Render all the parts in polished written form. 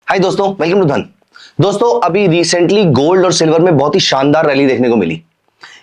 हाय दोस्तों, welcome to धन। दोस्तों, अभी रिसेंटली गोल्ड और सिल्वर में बहुत ही शानदार रैली देखने को मिली।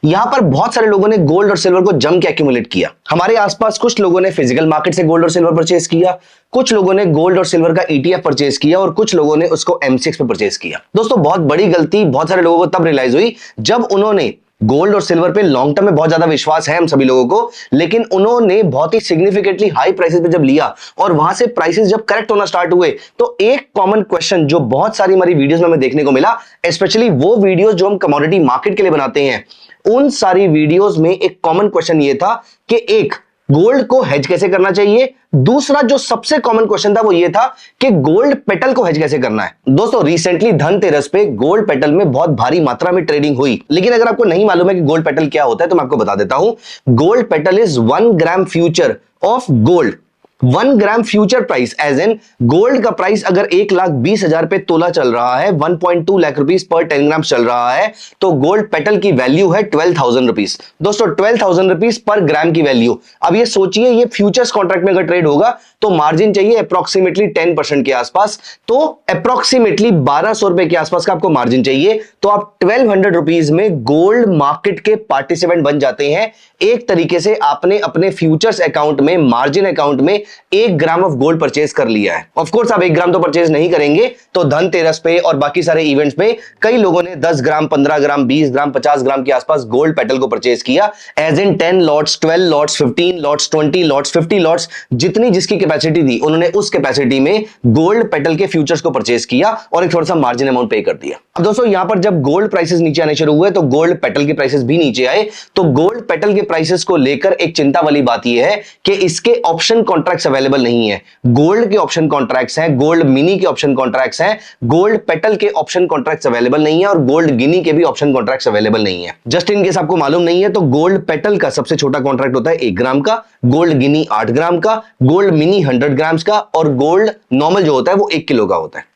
यहां पर बहुत सारे लोगों ने गोल्ड और सिल्वर को जम के एक्यूमुलेट किया। हमारे आसपास कुछ लोगों ने फिजिकल मार्केट से गोल्ड और सिल्वर परचेज किया, कुछ लोगों ने गोल्ड और सिल्वर का ईटीएफ परचेज किया और कुछ लोगों ने उसको एमसीएक्स पे परचेज किया। दोस्तों, बहुत बड़ी गलती बहुत सारे लोगों को तब रियलाइज हुई जब उन्होंने गोल्ड और सिल्वर पे लॉन्ग टर्म में बहुत ज्यादा विश्वास है हम सभी लोगों को, लेकिन उन्होंने बहुत ही सिग्निफिकेंटली हाई प्राइसेस पे जब लिया और वहां से प्राइसेस जब करेक्ट होना स्टार्ट हुए, तो एक कॉमन क्वेश्चन जो बहुत सारी हमारी वीडियोस में हमें देखने को मिला, स्पेशली वो वीडियोस जो हम कमोडिटी मार्केट के लिए बनाते हैं, उन सारी वीडियोस में एक कॉमन क्वेश्चन ये था कि एक, गोल्ड को हेज कैसे करना चाहिए। दूसरा जो सबसे कॉमन क्वेश्चन था वो ये था कि गोल्ड पेटल को हेज कैसे करना है। दोस्तों, रिसेंटली धनतेरस पे गोल्ड पेटल में बहुत भारी मात्रा में ट्रेडिंग हुई, लेकिन अगर आपको नहीं मालूम है कि गोल्ड पेटल क्या होता है तो मैं आपको बता देता हूं। Gold Petal is 1 gram future of gold. 1 gram future price as an gold का प्राइस अगर 1,20,000 पे तोला चल रहा है, 1.2 लाख रुपीस पर 10 ग्राम चल रहा है, तो गोल्ड पेटल की वैल्यू है 12,000 रुपीस। दोस्तों, 12,000 रुपीस पर ग्राम की वैल्यू। अब ये सोचिए, ये फ्यूचर्स कॉन्ट्रैक्ट में अगर ट्रेड होगा तो मार्जिन चाहिए अप्रोक्सीमेटली 10% के आसपास, तो अप्रोक्सीमेटली 1,200 रुपए के आसपास का आपको मार्जिन चाहिए। तो आप 1,200 रुपीस में गोल्ड मार्केट के पार्टिसिपेंट बन जाते हैं। एक तरीके से आपने अपने फ्यूचर्स अकाउंट में, मार्जिन अकाउंट में 1 ग्राम ऑफ गोल्ड परचेज कर लिया है। ऑफ कोर्स आप 1 ग्राम तो परचेज नहीं करेंगे, तो धनतेरस पे और बाकी सारे इवेंट्स पे कई लोगों ने 10 ग्राम, 15 ग्राम, 20 ग्राम, 50 ग्राम के आसपास गोल्ड पेटल को परचेज किया, as in 10 lots, 12 lots, 15 lots, 20 lots, 50 lots, जितनी जिसकी कैपेसिटी थी उन्होंने उस कैपेसिटी में गोल्ड पेटल के फ्यूचर्स को परचेज किया और एक थोड़ा सा मार्जिन अमाउंट पे कर दिया। अब दोस्तों, यहां पर जब गोल्ड प्राइसेस नीचे आने शुरू हुए तो गोल्ड पेटल के प्राइसेस भी नीचे आए। तो गोल्ड पेटल के प्राइसेस को लेकर एक चिंता वाली बात यह है कि इसके ऑप्शन कॉन्ट्रैक्ट्स अवेलेबल नहीं है। गोल्ड के ऑप्शन कॉन्ट्रैक्ट्स हैं, गोल्ड मिनी के ऑप्शन कॉन्ट्रैक्ट्स हैं, गोल्ड पेटल के ऑप्शन कॉन्ट्रैक्ट्स अवेलेबल नहीं है और गोल्ड गिनी के भी ऑप्शन कॉन्ट्रैक्ट्स अवेलेबल नहीं है। जस्ट इन केस आपको मालूम नहीं है तो गोल्ड पेटल का सबसे छोटा कॉन्ट्रैक्ट होता है 1 ग्राम का, गोल्ड गिनी 8 ग्राम का, गोल्ड मिनी 100 ग्राम्स का और गोल्ड नॉर्मल जो होता है वो 1 किलो का होता है।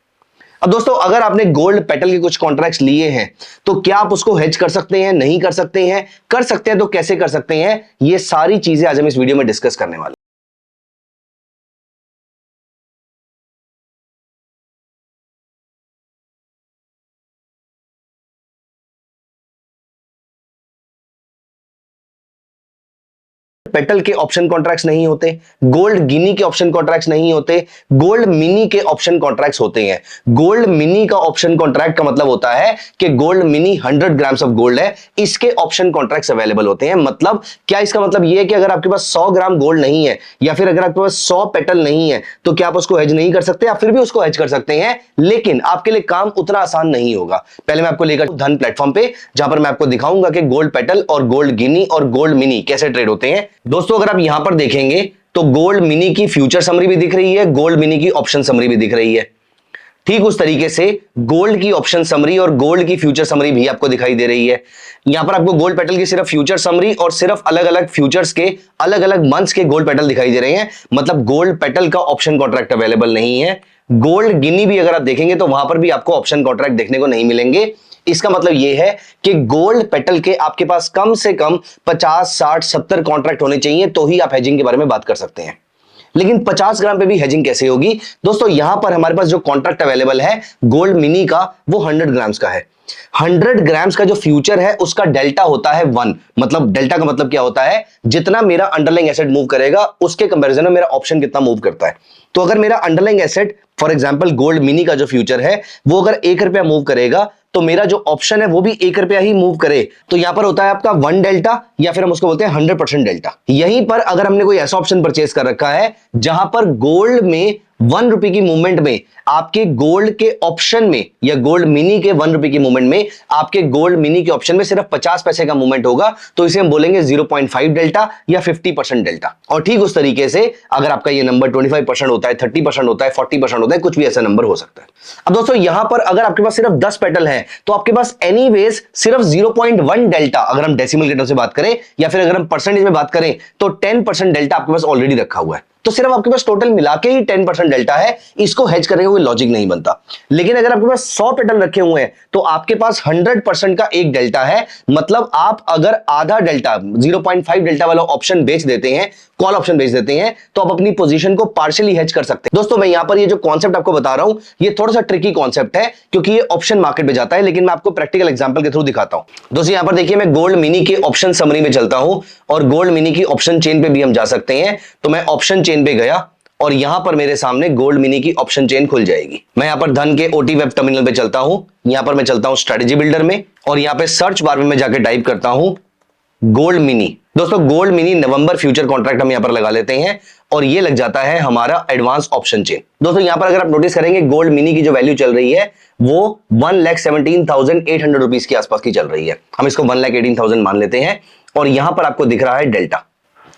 अब दोस्तों, अगर आपने गोल्ड पेटल के कुछ कॉन्ट्रैक्ट्स लिए हैं तो क्या आप उसको हेज कर सकते हैं, नहीं कर सकते हैं, कर सकते हैं तो कैसे कर सकते हैं, ये सारी चीजें आज हम इस वीडियो में डिस्कस करने वाले हैं। पेटल के ऑप्शन कॉन्ट्रैक्ट्स नहीं होते, गोल्ड गिनी के ऑप्शन कॉन्ट्रैक्ट्स नहीं होते, गोल्ड मिनी के ऑप्शन कॉन्ट्रैक्ट्स होते हैं। गोल्ड मिनी का ऑप्शन कॉन्ट्रैक्ट का मतलब होता है कि gold mini 100 grams of gold है, इसके ऑप्शन कॉन्ट्रैक्ट्स अवेलेबल होते हैं। मतलब क्या, इसका मतलब यह है कि अगर आपके पास 100 ग्राम गोल्ड नहीं है या फिर अगर आपके पास 100 पेटल नहीं है तो क्या आप उसको हेज नहीं कर सकते? आप फिर भी उसको हेज कर सकते हैं, लेकिन आपके लिए काम उतना आसान नहीं होगा। पहले मैं आपको लेकर धन प्लेटफॉर्म पे, जहां पर मैं आपको दिखाऊंगा कि गोल्ड पेटल और गोल्ड गिनी और गोल्ड मिनी कैसे ट्रेड होते हैं। दोस्तों, अगर आप यहां पर देखेंगे तो गोल्ड मिनी की फ्यूचर समरी भी दिख रही है, गोल्ड मिनी की ऑप्शन समरी भी दिख रही है। ठीक उस तरीके से गोल्ड की ऑप्शन समरी और गोल्ड की फ्यूचर समरी भी आपको दिखाई दे रही है। यहां पर आपको गोल्ड पेटल की सिर्फ फ्यूचर समरी और सिर्फ अलग अलग फ्यूचर्स के अलग अलग मंथ्स के गोल्ड पेटल दिखाई दे रहे हैं। मतलब गोल्ड पेटल का ऑप्शन कॉन्ट्रैक्ट अवेलेबल नहीं है। गोल्ड गिनी भी अगर आप देखेंगे तो वहां पर भी आपको ऑप्शन कॉन्ट्रैक्ट देखने को नहीं मिलेंगे। इसका मतलब यह है कि गोल्ड पेटल के आपके पास कम से कम 50, 60, 70 कॉन्ट्रैक्ट होने चाहिए, तो ही आप हेजिंग के बारे में बात कर सकते हैं। लेकिन 50 ग्राम पे भी हेजिंग कैसे होगी? दोस्तों, यहां पर हमारे पास जो कॉन्ट्रैक्ट अवेलेबल है गोल्ड मिनी का, वो 100 ग्राम्स का है। 100 ग्राम्स का जो फ्यूचर है उसका डेल्टा होता है 1। मतलब डेल्टा का मतलब क्या होता है? जितना मेरा अंडरलाइंग एसेट मूव करेगा उसके कंपैरिजन में मेरा ऑप्शन कितना मूव करता है। तो अगर मेरा underlying asset, for example gold mini का जो फ्यूचर है वो अगर 1 रुपया मूव करेगा तो मेरा जो ऑप्शन है वो भी 1 रुपया ही मूव करे, तो यहां पर होता है आपका 1 डेल्टा या फिर हम उसको बोलते हैं 100% डेल्टा। यहीं पर अगर हमने कोई ऐसा ऑप्शन परचेज कर रखा है जहां पर गोल्ड में 1 रुपए की मूवमेंट में आपके गोल्ड के ऑप्शन में या गोल्ड मिनी के 1 रुपए की मूवमेंट में आपके गोल्ड मिनी के ऑप्शन में सिर्फ 50 पैसे का मूवमेंट होगा, तो इसे हम बोलेंगे 0.5 डेल्टा या 50% डेल्टा। और ठीक उस तरीके से अगर आपका ये नंबर 25% होता है, 30% होता है, 40% होता है, कुछ भी ऐसा नंबर हो सकता है। अब दोस्तों, यहां पर अगर आपके पास सिर्फ 10 पेटल है तो आपके पास एनीवेज सिर्फ 0.1 डेल्टा, अगर हम डेसिमल के टर्म से बात करें या फिर अगर हम परसेंटेज में बात करें तो 10% डेल्टा आपके पास ऑलरेडी रखा हुआ है। तो सिर्फ आपके पास टोटल मिला के ही 10% डेल्टा है, इसको हेज करने का कोई लॉजिक नहीं बनता। लेकिन अगर आपके पास 100 पेटल रखे हुए हैं तो आपके पास 100% का एक डेल्टा है, मतलब आप अगर आधा डेल्टा 0.5 डेल्टा वाला ऑप्शन बेच देते हैं, कॉल ऑप्शन बेच देते हैं, तो आप अपनी पोजीशन को पार्शियली हेज कर सकते हैं। दोस्तों मैं यहां पर ये जो कॉन्सेप्ट आपको बता रहा हूं ये थोड़ा सा ट्रिकी कॉन्सेप्ट है क्योंकि ये ऑप्शन मार्केट में जाता है, लेकिन मैं आपको प्रैक्टिकल एग्जांपल के थ्रू दिखाता हूं। दोस्तों यहां पर देखिए मैं गोल्ड मिनी के ऑप्शन समरी में चलता हूं और गोल्ड मिनी की ऑप्शन चेन पे भी हम जा सकते हैं। तो मैं ऑप्शन चेन पे गया और यहां पर मेरे सामने गोल्ड मिनी की ऑप्शन चेन खुल जाएगी। मैं यहां पर धन के ओटी वेब टर्मिनल पे चलता हूं, यहां पर मैं चलता हूं स्ट्रेटेजी बिल्डर में और यहां पे सर्च बार में मैं जाकर टाइप करता हूं गोल्ड मिनी। दोस्तों गोल्ड मिनी नवंबर फ्यूचर कॉन्ट्रैक्ट हम यहां पर लगा लेते हैं और ये लग जाता है हमारा एडवांस ऑप्शन चेन। दोस्तों यहां पर अगर आप नोटिस करेंगे गोल्ड मिनी की जो वैल्यू चल रही है वो 1,17,800 रुपीज के आसपास की चल रही है। हम इसको 1,18,000 मान लेते हैं और यहां पर आपको दिख रहा है डेल्टा।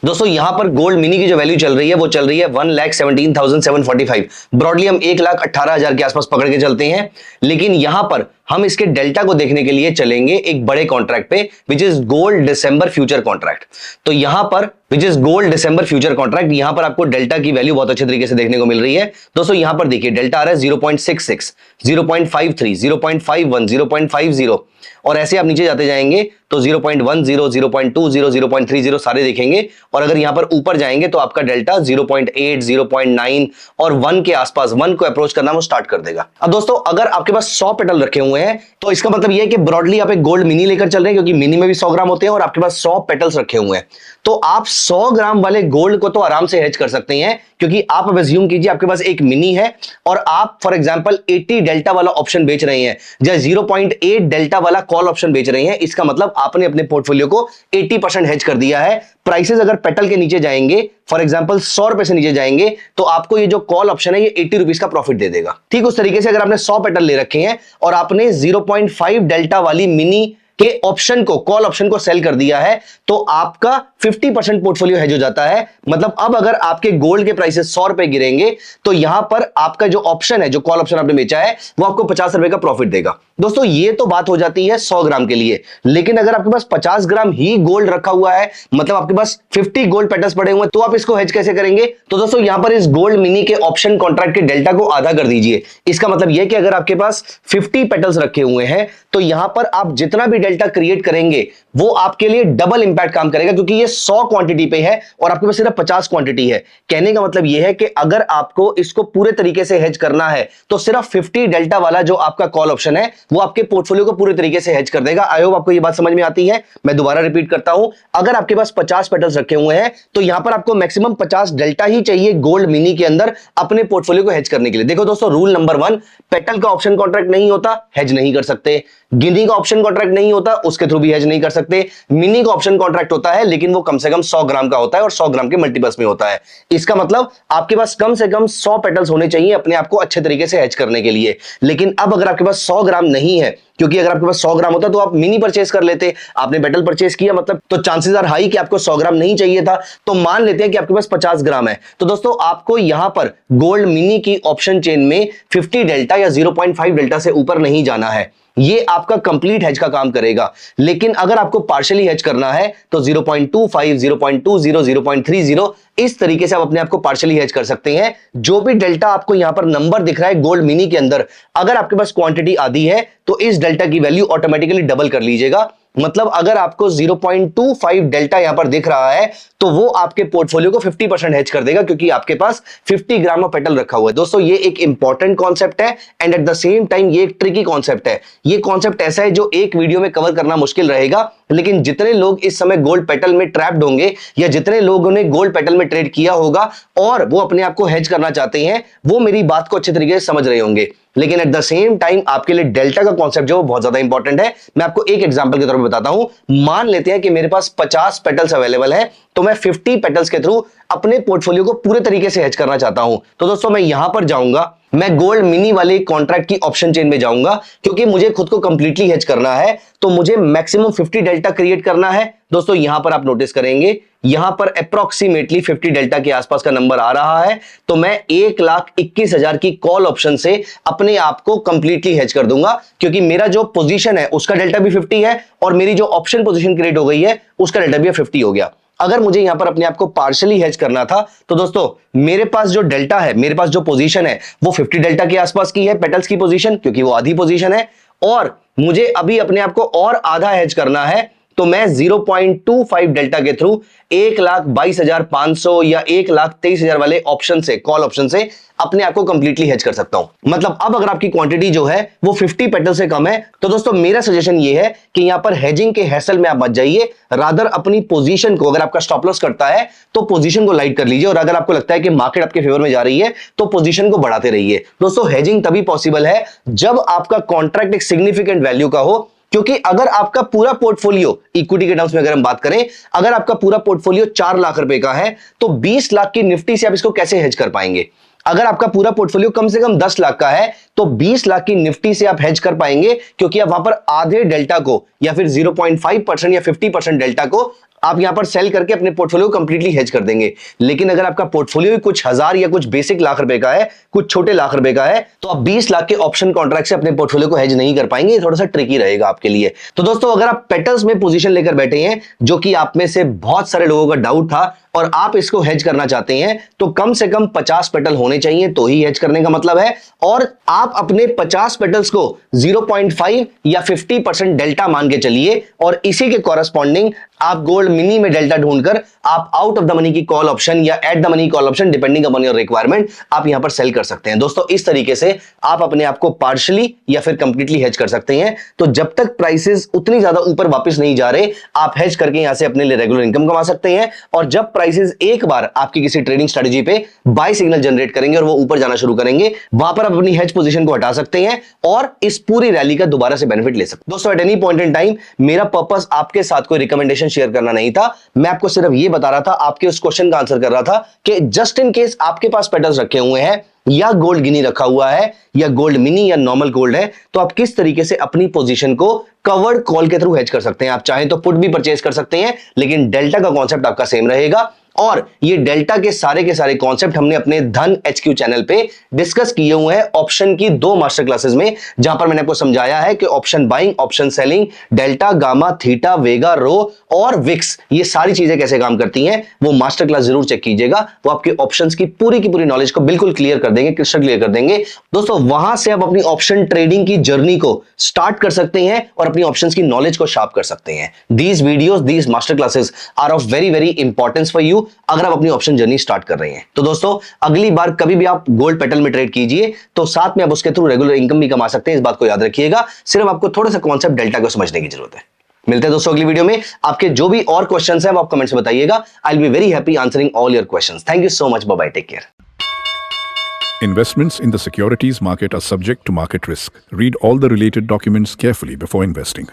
दोस्तों यहां पर गोल्ड मिनी की जो वैल्यू चल रही है वो चल रही है 1,17,745। ब्रॉडली हम 1,18,000 के आसपास पकड़ के चलते हैं, लेकिन यहां पर हम इसके डेल्टा को देखने के लिए चलेंगे एक बड़े कॉन्ट्रैक्ट पे which is gold December future contract. तो यहां पर which is gold December future contract, यहां पर आपको डेल्टा की वैल्यू बहुत अच्छे तरीके से देखने को मिल रही है। दोस्तों यहां पर देखिए डेल्टा आ रहा है 0.66, 0.53, 0.51, 0.50 और ऐसे आप नीचे जाते जाएंगे तो 0.10, 0.20, 0.30 सारे देखेंगे और अगर यहां पर ऊपर जाएंगे तो आपका डेल्टा 0.8, 0.9 और 1 के आसपास 1 को अप्रोच करना वो स्टार्ट कर देगा। अब दोस्तों अगर आपके पास 100 पेटल रखे हुए हैं तो इसका मतलब यह है कि ब्रॉडली आप एक गोल्ड मिनी लेकर चल रहे हैं क्योंकि मिनी में भी 100 ग्राम होते हैं और आपके पास 100 पेटल्स रखे हुए हैं। तो आप 100 ग्राम वाले गोल्ड को तो आराम से हेज कर सकते हैं क्योंकि आप अब अज्यूम कीजिए आपके पास एक मिनी है और आप फॉर एग्जांपल 80 डेल्टा वाला ऑप्शन बेच रहे हैं या 0.8 डेल्टा वाला कॉल ऑप्शन बेच रहे हैं। इसका मतलब आपने अपने पोर्टफोलियो को 80% हेज कर दिया है। प्राइसेस अगर पेटल के नीचे जाएंगे, फॉर एग्जांपल 100 रुपए से नीचे जाएंगे तो आपको ये जो कॉल ऑप्शन है ये 80 रुपीज का प्रॉफिट दे देगा। ठीक उस तरीके से अगर आपने 100 पेटल ले रखे हैं और आपने 0.5 डेल्टा वाली मिनी के ऑप्शन को, कॉल ऑप्शन को सेल कर दिया है तो आपका 50% पोर्टफोलियो हेज हो जाता है। मतलब अब अगर आपके गोल्ड के प्राइसेस 100 रुपए गिरेंगे तो यहां पर आपका जो ऑप्शन है, जो कॉल ऑप्शन आपने बेचा है, वो आपको 50 रुपए का प्रॉफिट देगा। दोस्तों ये तो बात हो जाती है 100 ग्राम के लिए, लेकिन अगर आपके पास 50 ग्राम ही गोल्ड रखा हुआ है, मतलब आपके पास 50 गोल्ड पेटल्स पड़े हुए हैं, तो आप इसको हेज कैसे करेंगे? तो दोस्तों यहां पर इस गोल्ड मिनी के ऑप्शन कॉन्ट्रैक्ट के डेल्टा को आधा कर दीजिए। इसका मतलब यह कि अगर आपके पास 50 पेटल्स रखे हुए हैं तो यहां पर आप जितना भी डेल्टा क्रिएट करेंगे वो आपके लिए डबल इंपैक्ट काम करेगा क्योंकि ये 100 क्वांटिटी पे है और आपके पास सिर्फ 50 क्वांटिटी है। कहने का मतलब यह है कि अगर आपको इसको पूरे तरीके से हेज करना है तो सिर्फ 50 डेल्टा वाला जो आपका कॉल ऑप्शन है वो आपके पोर्टफोलियो को पूरे तरीके से हेज कर देगा। आई होप आपको ये बात समझ में आती है। मैं दोबारा रिपीट करता हूं, अगर आपके पास 50 पेटल्स रखे हुए हैं तो यहां पर आपको मैक्सिमम 50 डेल्टा ही चाहिए गोल्ड मिनी के अंदर अपने पोर्टफोलियो को हेज करने के लिए। देखो दोस्तों रूल नंबर 1, पेटल का ऑप्शन कॉन्ट्रैक्ट नहीं होता, हेज नहीं कर सकते। गिनी का ऑप्शन कॉन्ट्रैक्ट नहीं होता, उसके थ्रू भी हेज नहीं कर सकते। मिनी का ऑप्शन कॉन्ट्रैक्ट होता है लेकिन वो कम से कम 100 ग्राम का होता है और 100 ग्राम के मल्टीपल्स में होता है। इसका मतलब आपके पास कम से कम 100 पेटल्स होने चाहिए अपने आप को अच्छे तरीके से हेज करने के लिए। लेकिन अब अगर आपके पास 100 ग्राम नहीं है, क्योंकि अगर आपके पास 100 ग्राम होता तो आप मिनी परचेस कर लेते, आपने पेटल परचेस किया मतलब तो चांसेस आर हाई कि आपको 100 ग्राम नहीं चाहिए था। तो मान लेते हैं कि आपके पास 50 ग्राम है, तो दोस्तों आपको यहां पर गोल्ड मिनी की ऑप्शन चेन में 50 डेल्टा या 0.5 डेल्टा से ऊपर नहीं जाना है। ये आपका कंप्लीट हेज का काम करेगा। लेकिन अगर आपको पार्शियली हेज करना है तो 0.25, 0.20, 0.30 इस तरीके से आप अपने आप को पार्शियली हेज कर सकते हैं। जो भी डेल्टा आपको यहां पर नंबर दिख रहा है गोल्ड मिनी के अंदर, अगर आपके पास क्वांटिटी आधी है तो इस डेल्टा की वैल्यू ऑटोमेटिकली डबल कर लीजिएगा। मतलब अगर आपको 0.25 डेल्टा यहां पर दिख रहा है तो वो आपके पोर्टफोलियो को 50% हेज कर देगा क्योंकि आपके पास 50 ग्राम ऑफ पेटल रखा हुआ है। दोस्तों ये एक इंपॉर्टेंट कॉन्सेप्ट है and at the same time ये एक ट्रिकी कॉन्सेप्ट है। ये कॉन्सेप्ट ऐसा है जो एक वीडियो में कवर करना मुश्किल रहेगा, लेकिन जितने लोग इस समय गोल्ड पेटल में ट्रैप्ड होंगे या जितने लोगों ने गोल्ड पेटल में ट्रेड किया होगा और वो अपने आप को हेज करना चाहते हैं, वो मेरी बात को अच्छे तरीके से समझ रहे होंगे। लेकिन एट द सेम टाइम आपके लिए डेल्टा का कॉन्सेप्ट जो बहुत ज्यादा इंपॉर्टेंट है। मैं आपको एक एग्जांपल के तौर पे बताता हूं। मान लेते हैं कि मेरे पास 50 पेटल्स अवेलेबल है तो मैं 50 पेटल्स के थ्रू अपने पोर्टफोलियो को पूरे तरीके से हेज करना चाहता हूं। तो दोस्तों मैं यहां पर जाऊंगा, मैं गोल्ड मिनी वाले कॉन्ट्रैक्ट की ऑप्शन चेन में जाऊंगा क्योंकि मुझे खुद को कंप्लीटली हेज करना है तो मुझे मैक्सिमम 50 डेल्टा क्रिएट करना है। दोस्तों यहां पर आप नोटिस करेंगे यहां पर अप्रोक्सीमेटली 50 डेल्टा के आसपास का नंबर आ रहा है तो मैं 1,21,000 की कॉल ऑप्शन से अपने आप को कंप्लीटली हेज कर दूंगा क्योंकि मेरा जो पोजीशन है उसका डेल्टा भी 50 है और मेरी जो ऑप्शन पोजीशन क्रिएट हो गई है उसका डेल्टा भी 50 हो गया। अगर मुझे यहां पर अपने आप को पार्शियली हेज करना था तो दोस्तों मेरे पास जो डेल्टा है, मेरे पास जो पोजीशन है वो 50 डेल्टा के आसपास की है, पेटल्स की पोजीशन, क्योंकि वो आधी पोजीशन है। और मुझे अभी अपने आप को और आधा हेज करना है तो मैं 0.25 डेल्टा के थ्रू 1,22,500 या 1,23,000 वाले ऑप्शन से, कॉल ऑप्शन से अपने आप को कंप्लीटली हेज कर सकता हूं। मतलब अब अगर आपकी क्वांटिटी जो है वो 50 पेटल से कम है तो दोस्तों मेरा सजेशन ये है कि यहां पर हेजिंग के हैसल में आप मत जाइए, रादर अपनी पोजीशन को, अगर आपका स्टॉप लॉस करता है तो पोजीशन को लाइट कर लीजिए, और अगर आपको लगता है कि मार्केट आपके फेवर में जा रही है तो पोजीशन को बढ़ाते रहिए। दोस्तों हेजिंग तभी पॉसिबल है जब आपका कॉन्ट्रैक्ट एक सिग्निफिकेंट वैल्यू का हो, क्योंकि अगर आपका पूरा पोर्टफोलियो इक्विटी के टर्म्स में अगर हम बात करें, अगर आपका पूरा पोर्टफोलियो 4 लाख रुपए का है तो 20 लाख की निफ्टी से आप इसको कैसे हेज कर पाएंगे? अगर आपका पूरा पोर्टफोलियो कम से कम 10 लाख का है तो 20 लाख की निफ्टी से आप हेज कर पाएंगे, क्योंकि आप वहां पर आधे डेल्टा को या फिर 0.5% या 50% डेल्टा को आप यहां पर सेल करके अपने पोर्टफोलियो कंप्लीटली हेज कर देंगे। लेकिन अगर आपका पोर्टफोलियो कुछ हजार या कुछ बेसिक लाख रुपए का है, कुछ छोटे लाख रुपए का है, तो आप 20 लाख के ऑप्शन कॉन्ट्रैक्ट से अपने पोर्टफोलियो को हेज नहीं कर पाएंगे। ये थोड़ा सा ट्रिकी रहेगा आपके लिए। तो दोस्तों अगर आप पेटल्स में पोजीशन लेकर बैठे हैं, जो कि आप में से बहुत सारे लोगों का डाउट था, और आप इसको हेज करना चाहते हैं, तो कम से कम 50 पेटल होने चाहिए तो ही हेज करने का मतलब है। और आप अपने 50 पेटल्स को 0.5 या 50% डेल्टा मान के चलिए, और इसी के कॉरेस्पॉन्डिंग आप गोल्ड मिनी में डेल्टा ढूंढकर आप आउट ऑफ द मनी की कॉल ऑप्शन या at the money call option, depending upon your requirement, आप यहां पर सेल कर सकते हैं। दोस्तों इस तरीके से आप अपने आप को पार्शियली या फिर कंप्लीटली हेज कर सकते हैं। तो जब तक प्राइसेस उतनी ज्यादा ऊपर वापस नहीं जा रहे, आप हेज करके यहां से अपने लिए रेगुलर इनकम कमा सकते हैं। और जब प्राइसेस एक बार आपकी किसी ट्रेडिंग स्ट्रेटजी पे बाय सिग्नल जनरेट करेंगे और वो ऊपर जाना शुरू करेंगे, वहां पर आप अपनी हेज पोजीशन को हटा सकते हैं और इस पूरी रैली का दोबारा से बेनिफिट ले सकते हैं। दोस्तों at any point in time मेरा पर्पस आपके साथ कोई रिकमेंडेशन शेयर करना नहीं था, मैं आपको सिर्फ ये बता रहा था, आपके उस क्वेश्चन का आंसर कर रहा था कि जस्ट इन केस आपके पास पेटल्स रखे हुए हैं या गोल्ड गिनी रखा हुआ है या गोल्ड मिनी या नॉर्मल गोल्ड है, तो आप किस तरीके से अपनी पोजीशन को कवर्ड कॉल के थ्रू हेज कर सकते हैं। आप चाहें तो पुट भी परचेज कर सकते हैं, लेकिन डेल्टा का कॉन्सेप्ट आपका सेम रहेगा। और ये डेल्टा के सारे कॉन्सेप्ट हमने अपने धन HQ चैनल पे डिस्कस किए हुए हैं ऑप्शन की 2 मास्टर क्लासेस में, जहां पर मैंने आपको समझाया है कि option buying, option selling, delta, gamma, theta, vega, rho और विक्स, ये सारी चीजें कैसे काम करती हैं, वो मास्टर क्लास जरूर चेक कीजिएगा। वो आपके ऑप्शंस की पूरी नॉलेज को बिल्कुल क्लियर कर देंगे, क्रिस्टल क्लियर कर देंगे। दोस्तों वहां से आप अपनी ऑप्शन ट्रेडिंग की जर्नी को स्टार्ट कर सकते हैं और अपनी ऑप्शंस की नॉलेज को शार्प कर सकते हैं। These videos, these master classes are of very importance for you अगर आप अपनी ऑप्शन जर्नी स्टार्ट कर रहे हैं। तो दोस्तों अगली बार कभी भी आप गोल्ड पेटल में ट्रेड कीजिए तो साथ में आप उसके थ्रू रेगुलर इनकम भी कमा सकते हैं, इस बात को याद रखिएगा। सिर्फ आपको थोड़ा सा कॉन्सेप्ट डेल्टा को समझने की जरूरत है। मिलते हैं दोस्तों अगली वीडियो में। आपके जो भी और क्वेश्चंस हैं वो आप कमेंट्स में बताइएगा। I will be very happy answering all your questions. Thank you so much, bye bye, take care. Investments in the securities market are subject to market risk. Read all the related documents carefully before investing.